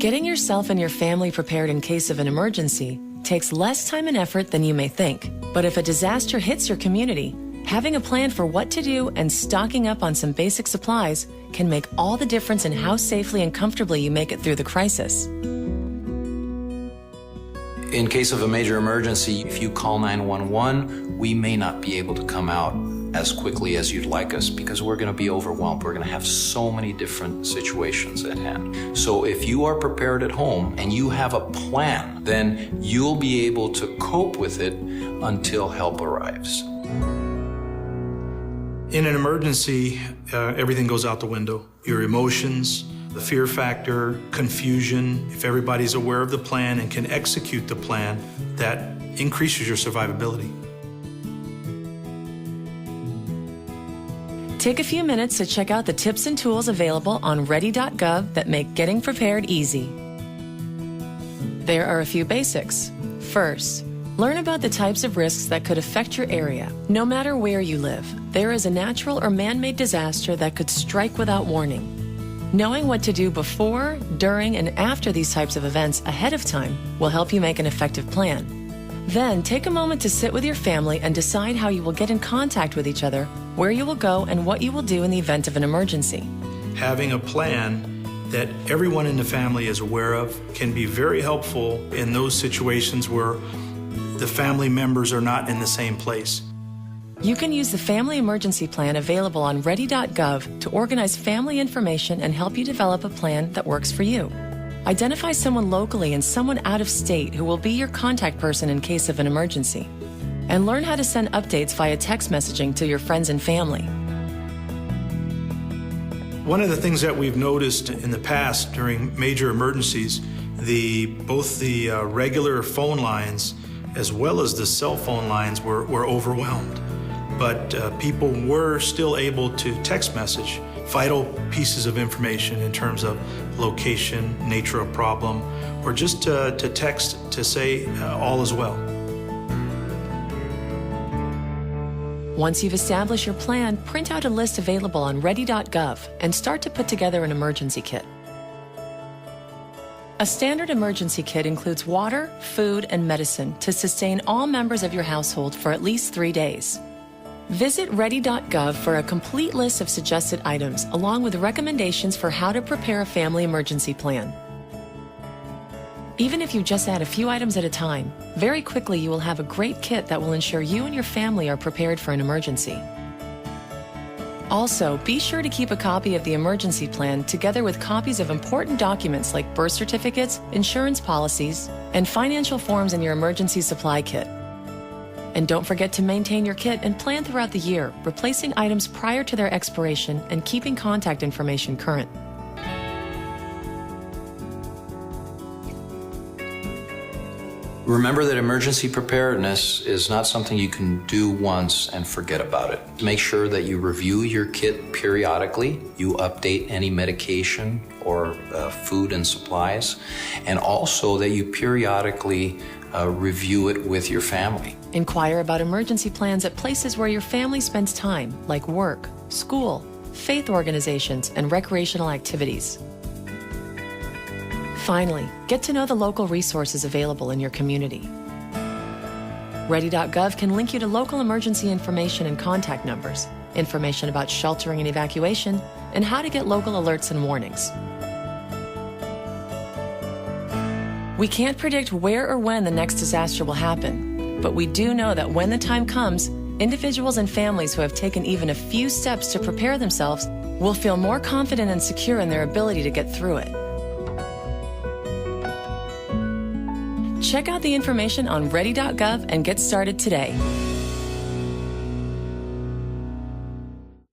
Getting yourself and your family prepared in case of an emergency takes less time and effort than you may think. But if a disaster hits your community, having a plan for what to do and stocking up on some basic supplies can make all the difference in how safely and comfortably you make it through the crisis. In case of a major emergency, if you call 911, we may not be able to come out as quickly as you'd like us because we're going to be overwhelmed. We're going to have so many different situations at hand. So if you are prepared at home and you have a plan, then you'll be able to cope with it until help arrives. In an emergency, everything goes out the window. Your emotions, the fear factor, confusion. If everybody's aware of the plan and can execute the plan, that increases your survivability. Take a few minutes to check out the tips and tools available on ready.gov that make getting prepared easy. There are a few basics. First, learn about the types of risks that could affect your area. No matter where you live, there is a natural or man-made disaster that could strike without warning. Knowing what to do before, during, and after these types of events ahead of time will help you make an effective plan. Then, take a moment to sit with your family and decide how you will get in contact with each other, where you will go, and what you will do in the event of an emergency. Having a plan that everyone in the family is aware of can be very helpful in those situations where the family members are not in the same place. You can use the Family Emergency Plan available on ready.gov to organize family information and help you develop a plan that works for you. Identify someone locally and someone out of state who will be your contact person in case of an emergency. And learn how to send updates via text messaging to your friends and family. One of the things that we've noticed in the past during major emergencies, both the regular phone lines as well as the cell phone lines were overwhelmed. But people were still able to text message vital pieces of information in terms of location, nature of problem, or just to text to say all is well. Once you've established your plan, print out a list available on ready.gov and start to put together an emergency kit. A standard emergency kit includes water, food, and medicine to sustain all members of your household for at least 3 days. Visit ready.gov for a complete list of suggested items, along with recommendations for how to prepare a family emergency plan. Even if you just add a few items at a time, very quickly you will have a great kit that will ensure you and your family are prepared for an emergency. Also, be sure to keep a copy of the emergency plan together with copies of important documents like birth certificates, insurance policies, and financial forms in your emergency supply kit. And don't forget to maintain your kit and plan throughout the year, replacing items prior to their expiration and keeping contact information current. Remember that emergency preparedness is not something you can do once and forget about it. Make sure that you review your kit periodically, you update any medication or food and supplies, and also that you periodically review it with your family. Inquire about emergency plans at places where your family spends time, like work, school, faith organizations, and recreational activities. Finally, get to know the local resources available in your community. Ready.gov can link you to local emergency information and contact numbers, information about sheltering and evacuation, and how to get local alerts and warnings. We can't predict where or when the next disaster will happen, but we do know that when the time comes, individuals and families who have taken even a few steps to prepare themselves will feel more confident and secure in their ability to get through it. Check out the information on ready.gov and get started today.